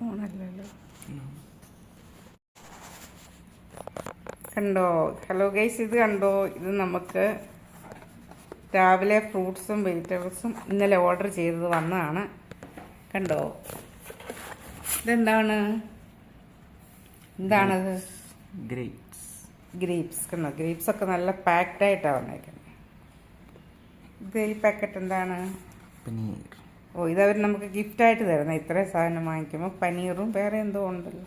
ഓണല്ലല്ലോ. കണ്ടോ? Hello guys, ഇത് കണ്ടോ? ഇത് നമുക്ക് രാവിലെ ഫ്രൂട്ട്സും വെജിറ്റബിൾസും ഇന്നലെ ഓർഡർ ചെയ്തത് വന്നതാണ്. കണ്ടോ? ഇതെന്താണ്? എന്താണത്? ഗ്രേപ്സ്. കണ്ടോ? ഗ്രേപ്സ് ഒക്കെ നല്ല പാക്ഡ് ആയിട്ടാണ് വന്നേക്കുന്നത്. ഇത് ഈ പാക്കറ്റ് എന്താണ്? പനീർ. ഓ, ഇതവർ നമുക്ക് ഗിഫ്റ്റായിട്ട് തരുന്നത്. ഇത്രയും സാധനം വാങ്ങിക്കുമ്പോൾ പനീറും വേറെ എന്തോ ഉണ്ടല്ലോ.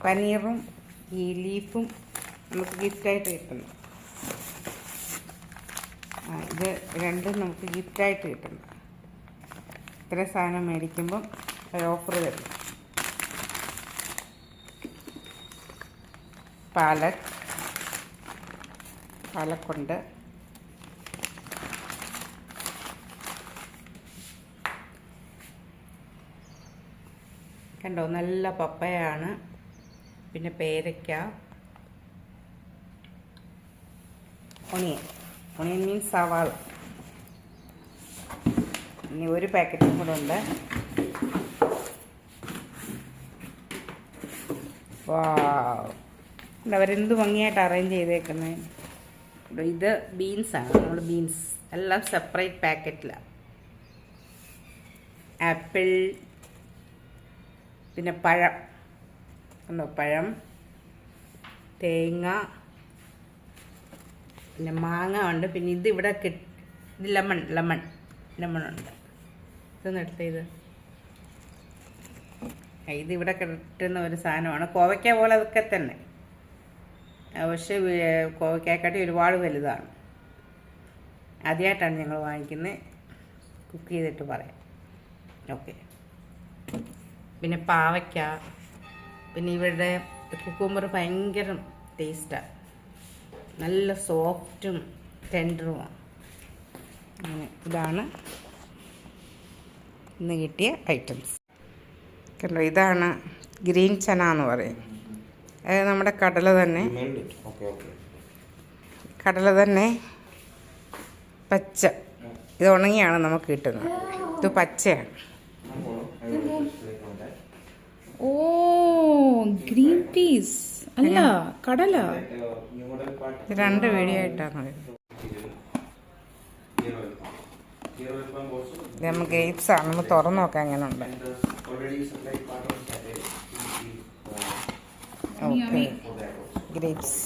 പനീറും ഈ ലീഫും നമുക്ക് ഗിഫ്റ്റായിട്ട് കിട്ടുന്നു. ഇത് രണ്ടും നമുക്ക് ഗിഫ്റ്റായിട്ട് കിട്ടുന്നു. ഇത്രയും സാധനം മേടിക്കുമ്പം ഒരു ഓഫർ തരും. പാലക്കുണ്ട്. കണ്ടോ? നല്ല പപ്പയാണ്. പിന്നെ പേരയ്ക്ക, ഒണിയൻ മീൻസ് സവാള. ഇനി ഒരു പാക്കറ്റും കൂടെ ഉണ്ട്. അവരെന്ത് ഭംഗിയായിട്ട് അറേഞ്ച് ചെയ്തേക്കുന്നത്. ഇത് ബീൻസാണ്. നമ്മൾ ബീൻസ് എല്ലാം സെപ്പറേറ്റ് പാക്കറ്റിലാണ്. ആപ്പിൾ, പിന്നെ പഴം. കണ്ടോ? പഴം, തേങ്ങ, പിന്നെ മാങ്ങ ഉണ്ട്. പിന്നെ ഇതിവിടെ ഇത് ലെമൺ ഉണ്ട്. ഇതൊന്നും എടുത്ത് ഇതിവിടെ കിട്ടുന്ന ഒരു സാധനമാണ്. കോവയ്ക്ക പോലെ അതൊക്കെ തന്നെ, പക്ഷേ കോവയ്ക്കാക്കാട്ടി ഒരുപാട് വലുതാണ്. ആദ്യമായിട്ടാണ് ഞങ്ങൾ വാങ്ങിക്കുന്നത്. കുക്ക് ചെയ്തിട്ട് പറയാം. ഓക്കെ. പിന്നെ പാവയ്ക്ക. പിന്നെ ഇവിടെ കുക്കുമ്പർ ഭയങ്കര ടേസ്റ്റാണ്. നല്ല സോഫ്റ്റും ടെൻഡറുമാണ്. ഇതാണ് ഇന്ന് കിട്ടിയ ഐറ്റംസ്. കണ്ടോ? ഇതാണ് ഗ്രീൻ ചന എന്ന് പറയും. അതായത് നമ്മുടെ കടല തന്നെ പച്ച. ഇത് ഉണങ്ങിയാണ് നമുക്ക് കിട്ടുന്നത്. ഇത് പച്ചയാണ്. ഓ, ഗ്രീൻ പീസ് അല്ല, കടല. രണ്ട് വീഡിയോ ആയിട്ടാണ്. ഇത് നമ്മൾ ഗ്രേപ്സ് ആണ്. നമ്മൾ തുറന്നു നോക്കാം എങ്ങനെ ഉണ്ട്. Okay, grapes.